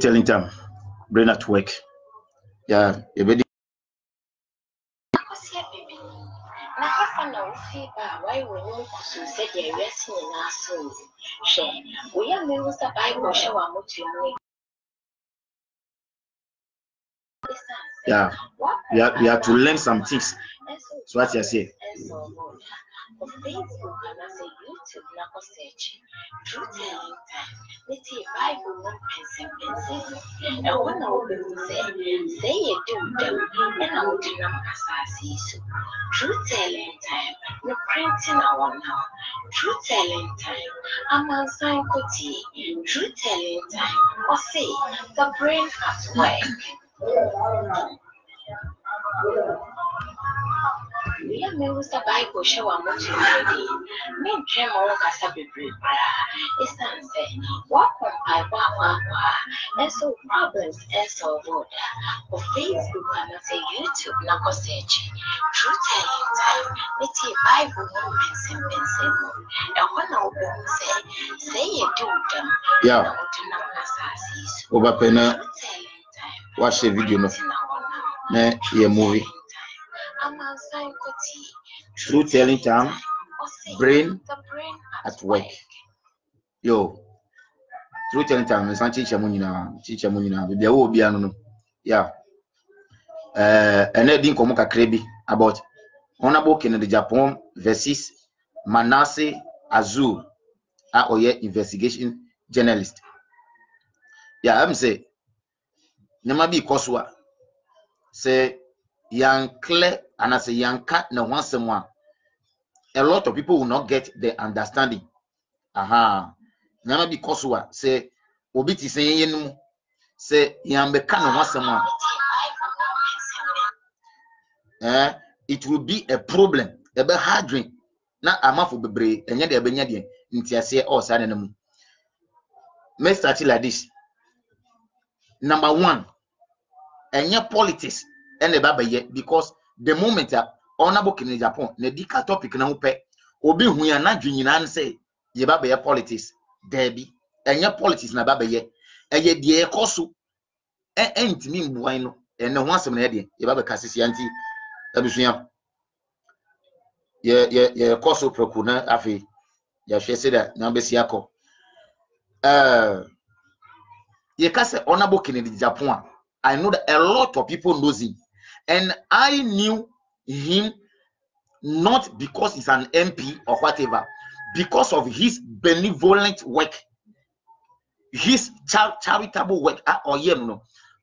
telling them, brain at work. Yeah, everybody. Yeah, we have to learn some things. So what you say? Facebook and I say YouTube na ko search true telling time let's see Bible no pencil and when I will say you do them and I would not asasi so true telling time no printing our now true telling time I'm on sign koti true telling time or say the brain at work. Yeah, me was the Bible show I'm much ready. Me dream all cassa be brave. It's not say what I and so problems and so good. For Facebook and I say YouTube na ko search. True telling time, let's see Bible no pencil. And when I will say you do them. Yeah. Over pena. Watch the video no. Na yeah movie. True telling time, brain at work. Yo, true telling time. Me san teacher munina. Bibi awo obi anu no. Yeah. Ene din komo kakra bi about Honorable Kennedy Japan versus Manasseh Azul, oye investigation journalist. Yeah, I'm say. Nema bi koswa. Say young clear and I say young cat na one someone. A lot of people will not get the understanding. Aha. Nema bi koswa say obiti say yenu say young beka na one someone. It will be a problem. A be hard drink. Na amafo bebre enya de abenya de ntiase o sa na mu. Let's start it like this. Number one, enya politics and the babaye because the moment Honorable Kennedy Japan na dika topic na upe obi hu ya na dwunyina say ye babaye politics debi enya politics na babaye eye de ekoso entimi mbuan no ene ho asem na de ye babaka sisi anti abusua ye koso prokuna afi ya hwese da na besi akọ ye ka say Honorable Kennedy Japan. I know that a lot of people knows him, and I knew him not because he's an MP or whatever, because of his benevolent work, his charitable work. Or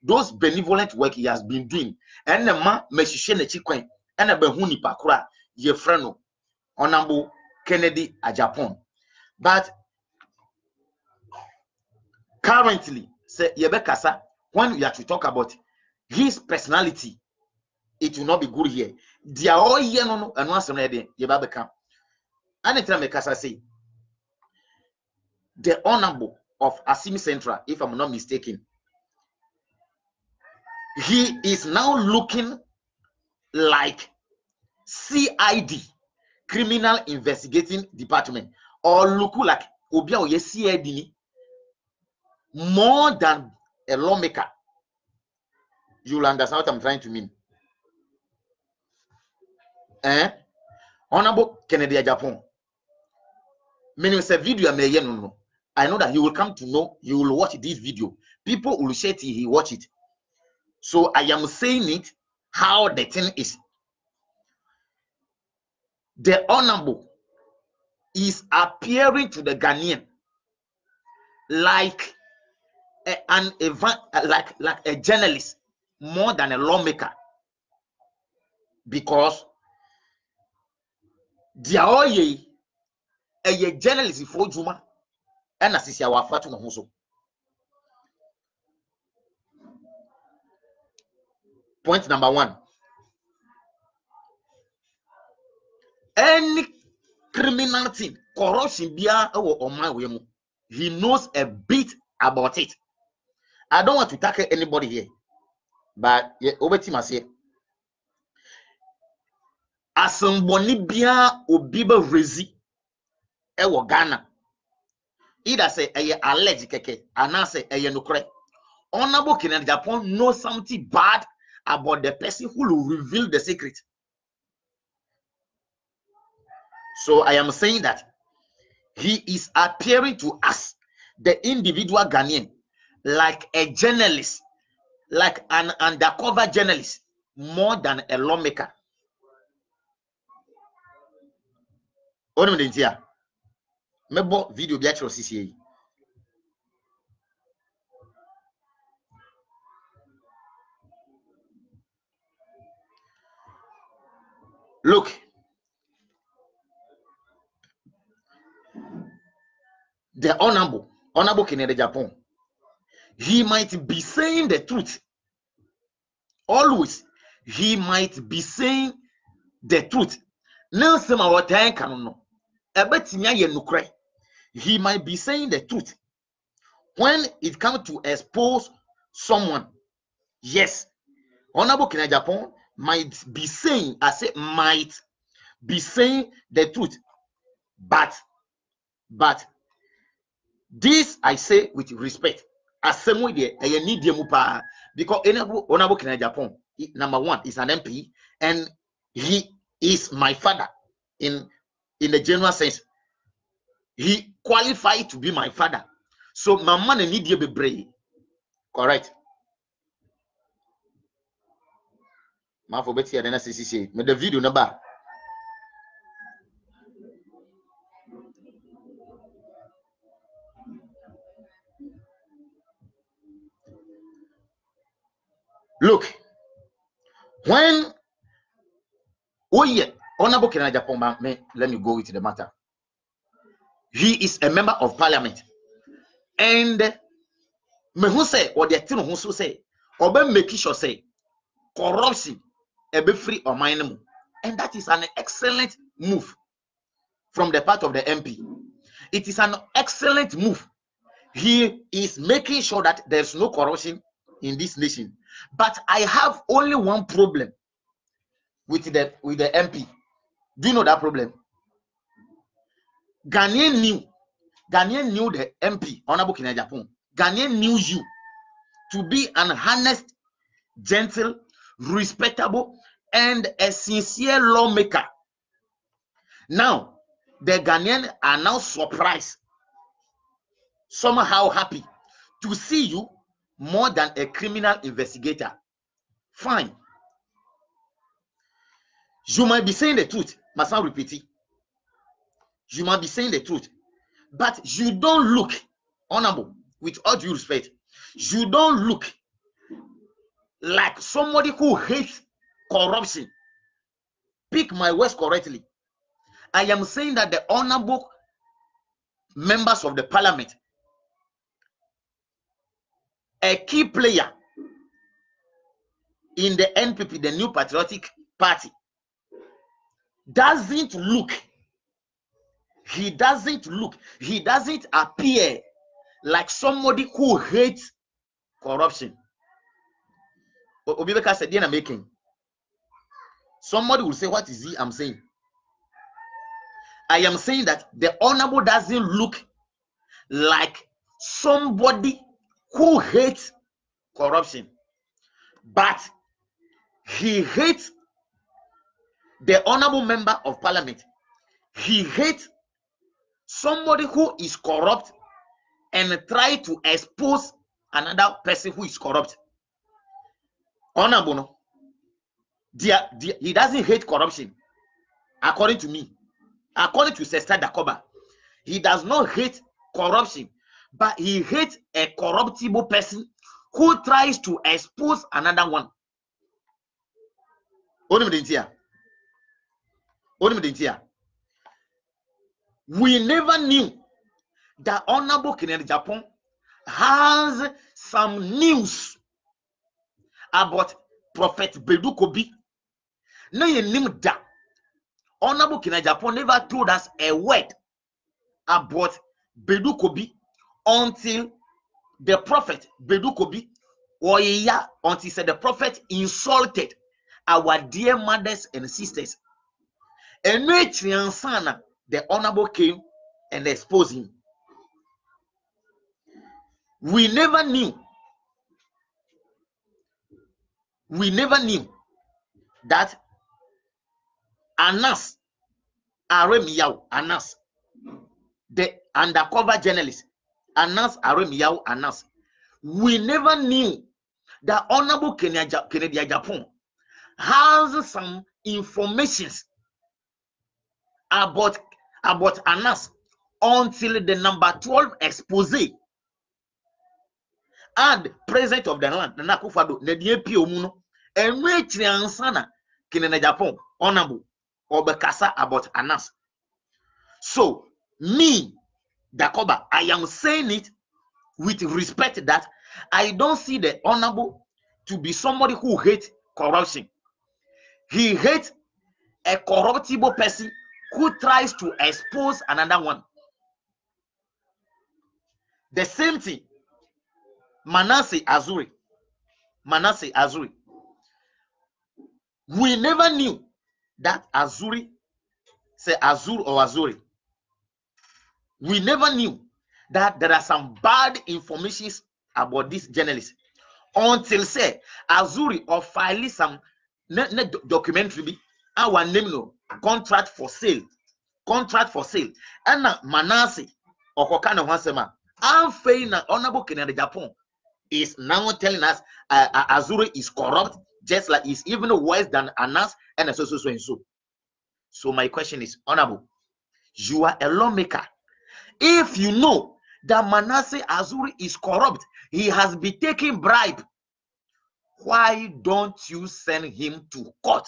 those benevolent work he has been doing. And the man meshishene chikwen and a behuni pakura ye freno Honorable Kennedy Japan. But currently, say Yebekasa, when we have to talk about his personality, it will not be good here. They are all here no and once already Yebabeka. Anytime Mekasa say the Honorable of Asimi Central, if I'm not mistaken, he is now looking like CID, Criminal Investigating Department, or look like Obia or CID more than a lawmaker. You'll understand what I'm trying to mean. Honorable Kennedy Japan. Meaning it's a video I know that he will come to know, he will watch this video. People will say he watch it. So I am saying it how the thing is. The Honorable is appearing to the Ghanaian like a journalist more than a lawmaker, because they are all a journalist for Juma and assist our fatu no. Point number one. Any criminal thing, corruption, he knows a bit about it. I don't want to tackle anybody here, but over to myself. Asamboni bia obiba rezi ewo Ghana. Either say eye allergic keke, and say eye nukre. Honorable Kennedy Japan knows something bad about the person who will reveal the secret. So I am saying that he is appearing to us, the individual Ghanaian, like a journalist, like an undercover journalist, more than a lawmaker. Only the here. Mebo video bi actual CCA. Look, the honorable Kennedy Japan, he might be saying the truth. Always, he might be saying the truth. He might be saying the truth. When it comes to expose someone, yes, Honorable Kennedy Japan might be saying, I say might be saying the truth, but this I say with respect. As same way there, I need them because Honorable Kennedy Japan, number one, is an MP, and he is my father in the general sense. He qualified to be my father. So my man need you be brave. Correct. Ma for better than CCC. Me the video number. Look, when Honorable Kennedy Japan, let me go with the matter. He is a member of parliament, and me who say or the thing who so say or be make sure say corruption be free or mine, and that is an excellent move from the part of the MP. It is an excellent move. He is making sure that there's no corruption in this nation. But I have only one problem with the MP. Do you know that problem? Ghanaian knew the MP, Honorable Kennedy Japan. Ghanaian knew you to be an honest, gentle, respectable, and a sincere lawmaker. Now, the Ghanaian are now surprised, somehow happy to see you more than a criminal investigator. Fine. You might be saying the truth, must not repeat it. You might be saying the truth, but you don't look, honorable, with all due respect, you don't look like somebody who hates corruption. Pick my words correctly. I am saying that the honorable members of the parliament, a key player in the NPP, the New Patriotic Party, doesn't look, he doesn't appear like somebody who hates corruption. Obibeka said, "I'm making." Somebody will say, "What is he?" I'm saying. I am saying that the honorable doesn't look like somebody who hates corruption, but he hates the honorable member of parliament. He hates somebody who is corrupt and try to expose another person who is corrupt. Honorable, no? He doesn't hate corruption, according to me. According to Sister Dakoba, he does not hate corruption, but he hates a corruptible person who tries to expose another one. We never knew that Honorable Kennedy Japan has some news about Prophet Bedu Kobi. No, you knew that Honorable Kennedy Japan never told us a word about Bedu Kobi until the prophet Bedu Kobi, until said the prophet insulted our dear mothers and sisters. And the honorable came and exposed him. We never knew We never knew that Anas Aremiyahu, Anas, the undercover journalist, Anas Aremiyahu, Anas. We never knew that Honorable Kennedy Agyapong has some informations about Anas until the number 12 expose and president of the land, Nana Akufo-Addo, the DP Omuno, and which ansana Kennedy Agyapong Honorable Obekasa about Anas. So me, Dakoba, I am saying it with respect that I don't see the Honorable to be somebody who hates corruption. He hates a corruptible person who tries to expose another one. The same thing, Manasseh Azuri. We never knew that Azuri, say Azur or Azuri. We never knew that there are some bad informations about this journalist until say Azuri or file some documentary our name no contract for sale, and Manasseh or Kokana Wansema. I'm saying that Honorable Kennedy Agyapong is now telling us Azuri is corrupt, just like he's even worse than Anas and so. So my question is, Honorable, you are a lawmaker. If you know that Manasseh Azuri is corrupt, he has been taking bribe, why don't you send him to court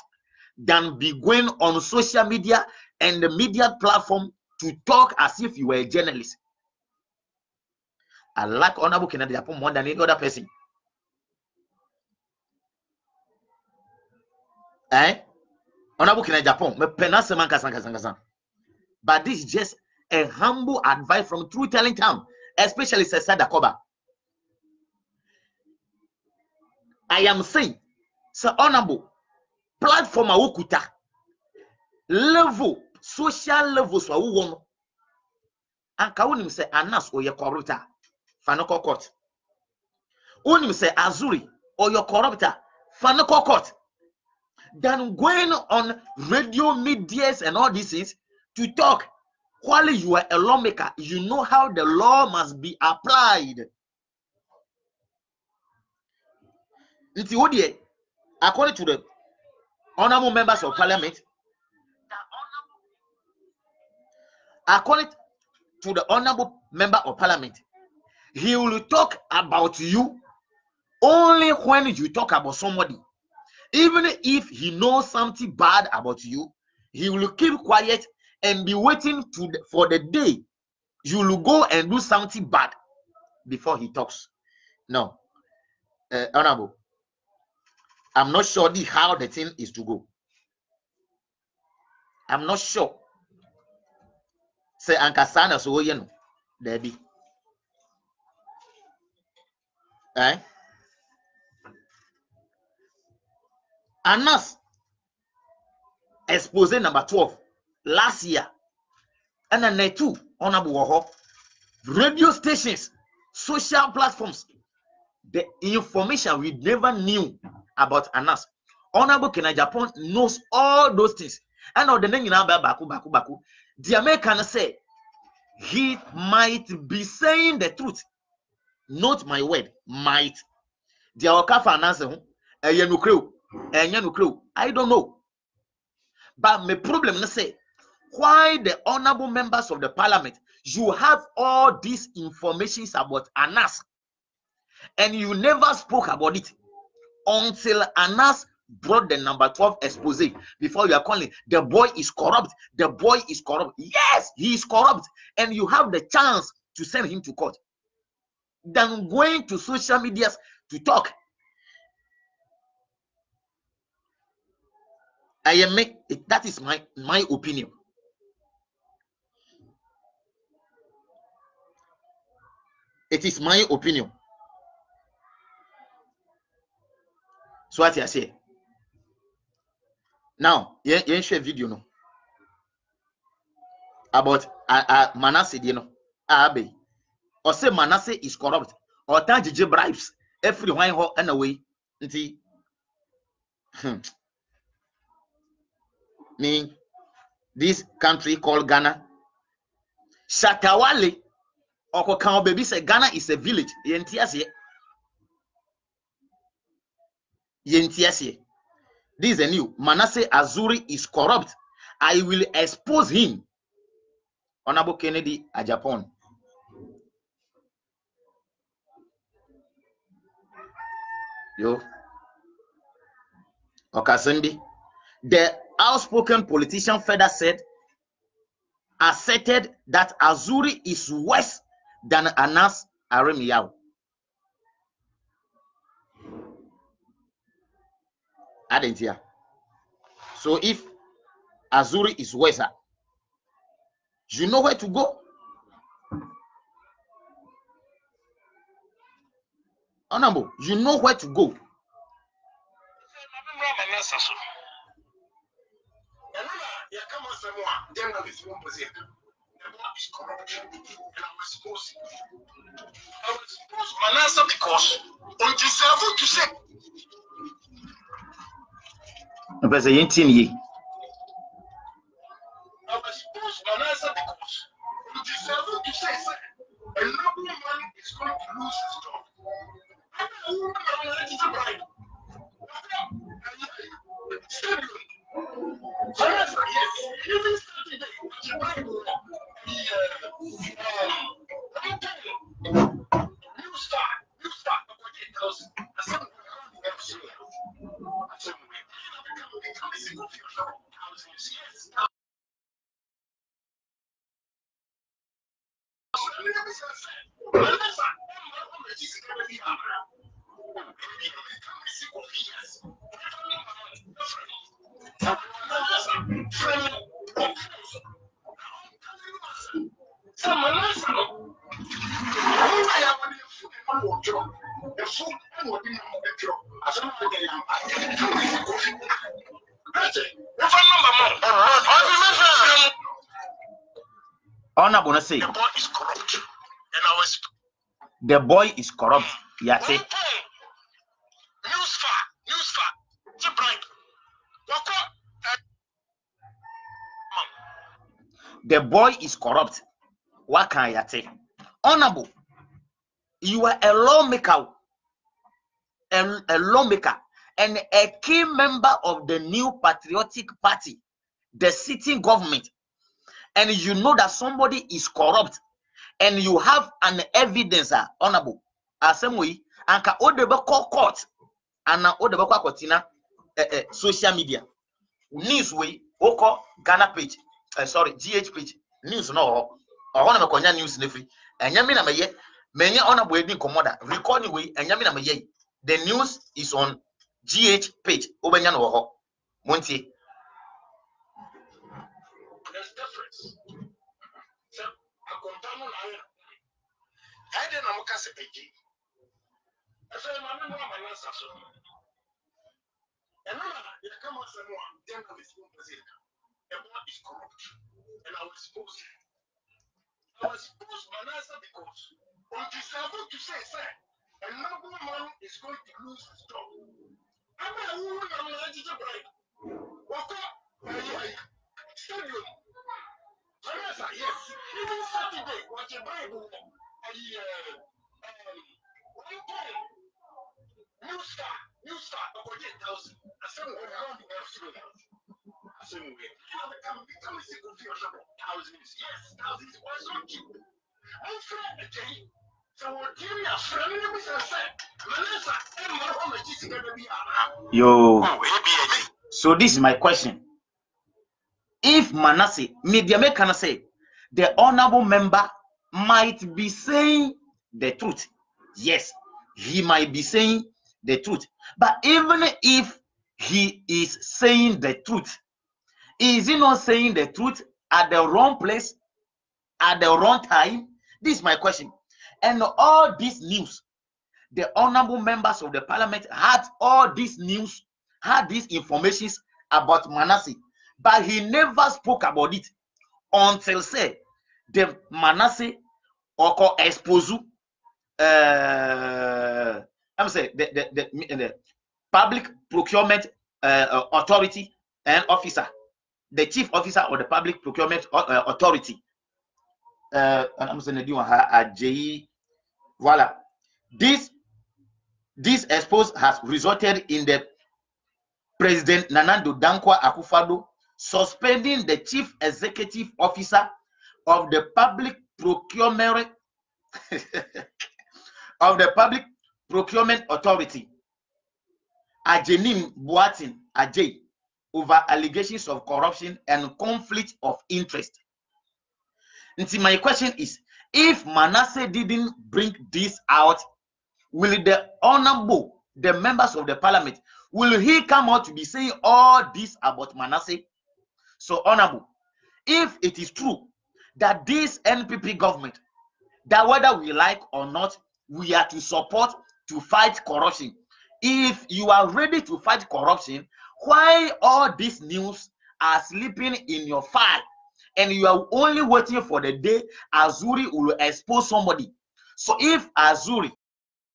than be going on social media and the media platform to talk as if you were a journalist? I like Honorable Kennedy Agyapong more than any other person. Honorable Kennedy Agyapong, but this is just a humble advice from True Telling Town, especially Sesa Dakoba. I am saying, Sir Honorable, platform awukuta level, social level, so won. And Kawunim say Anas or your corruptor, Fanoko Court. Unim say Azuri or your corruptor, Fanoko Court. Then going on radio medias and all this is to talk. While you are a lawmaker, you know how the law must be applied. According to the honorable members of parliament, he will talk about you only when you talk about somebody. Even if he knows something bad about you, he will keep quiet and be waiting for the day you will go and do something bad before he talks. No, Honorable, I'm not sure how the thing is to go. I'm not sure. Say Ankasana so you know, Debbie. Anas expose number 12 last year, and then 2 Honorable radio stations, social platforms, the information we never knew about Anas. Honorable Kennedy Agyapong knows all those things. And now the name baku. The American say he might be saying the truth. Not my word, might. The Okafa answer, I don't know. But my problem is say, why the honorable members of the parliament, you have all these informations about Anas, and you never spoke about it until Anas brought the number 12 expose. Before you are calling the boy is corrupt. The boy is corrupt. Yes, he is corrupt, and you have the chance to send him to court than going to social media to talk. That is my opinion. It is my opinion. So what I say now, you share video no about Manasseh, you know, Abe, or say Manasseh is corrupt, or Tajiji bribes everyone and away. Me, this country called Ghana. Shatawale Okokan baby say Ghana is a village. Yentiasie. This is a new Manasseh Azuri is corrupt. I will expose him. Honorable Kennedy at Japan. Yo. Okasembi. The outspoken politician further asserted that Azuri is worse than Anas Aremiyahu. I didn't hear. So if Azuri is worse, you know where to go. Honorable, you know where to go. Manasseh because on deserve to say. I was supposed Manasseh because on deserve to say a noble man is going to lose his job. I'm a woman that is a bride. Yes, even Saturday, the Bible, New Star, Honorable say the boy is corrupt. And the boy is corrupt. Yate. Newsfar. The boy is corrupt. What can Yate? Honorable, you are a lawmaker, and a key member of the New Patriotic Party, the sitting government, and you know that somebody is corrupt, and you have an evidence, honorable, same way, and ka odebe call court, and na odebe kwa kotina social media, news way, oko Ghana page, GH page, news no, or one of the news nefi, and yamina meye, many honorable wedding commander, recording way, and yamina meye, the news is on GH page, Obenyan or Monty. There's difference. So, a companion I didn't know what I I said, my name is Manasseh. And now, you come out and then of his own position. The boy is corrupt. And I was supposed Manasseh because on deserve to say, a noble man is going to lose his job. I'm a woman, I'm not a bride. What stadium? Manasseh, yes. Even Saturday, watch a Bible. New Star, over 8,000. I said, we're around the earth. I said, we're becoming sick of your thousands. Yes, thousands. Why so cheap? I'm afraid again. So, what give me a friend of me said, Melissa, I'm not home at this going to be around. Yo. So, this is my question. If Manasseh, media can say, the honorable member might be saying the truth. Yes, he might be saying the truth. But even if he is saying the truth, is he not saying the truth at the wrong place, at the wrong time? This is my question. And all this news, the honorable members of the parliament had all this news, had these informations about Manasseh, but he never spoke about it until say the Manasseh or expose I'm saying the public procurement authority and officer, the chief officer of the public procurement authority. And I'm saying voila. This expose has resulted in the President Nana Addo Dankwa Akufo-Addo suspending the chief executive officer of the public procurement of the public procurement authority, Ajenim Boatin Ajay, over allegations of corruption and conflict of interest. And see, my question is, if Manasseh didn't bring this out, will the honorable, the members of the parliament, will he come out to be saying all this about Manasseh? So honorable, if it is true that this NPP government, that whether we like or not, we are to support to fight corruption. If you are ready to fight corruption, why all these news are sleeping in your file and you are only waiting for the day Azuri will expose somebody? So if Azuri,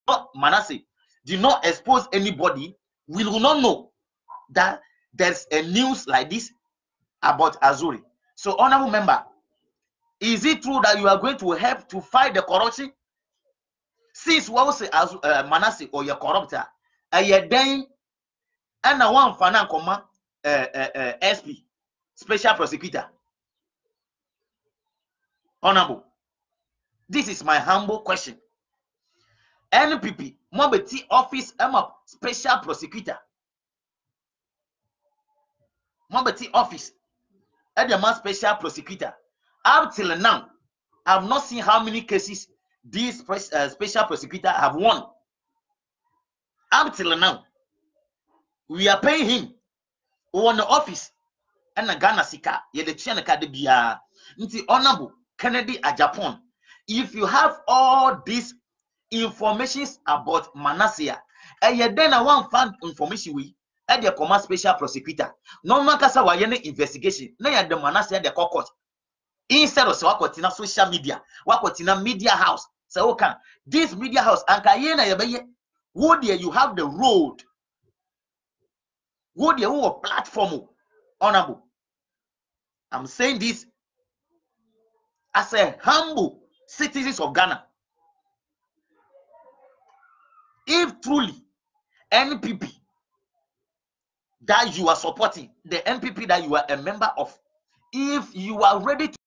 not Manasseh, did not expose anybody, we will not know that there's a news like this about Azuri. So honorable member, is it true that you are going to help to fight the corruption? Since what say Manasseh or your corruptor, and then and now one finance command SP, special prosecutor. Honorable, this is my humble question. NPP, Mobeti office, special prosecutor. Mobeti office, Edema special prosecutor. Up till now, I've not seen how many cases this special prosecutor have won. Up till now, we are paying him on the office and a Ghana Sika, yet the Chenaka de Bia, Nti Honorable Kennedy a Japan. If you have all these informations about Manasseh, and yet then I want find information we at the command special prosecutor. No man can say investigation. No, you the Manasseh the court. Instead of wakotina social media, wakotina media house. So okay, this media house and would you have the road? Would you have a platform? Honorable, I'm saying this as a humble citizens of Ghana. If truly NPP that you are supporting, the NPP that you are a member of, if you are ready to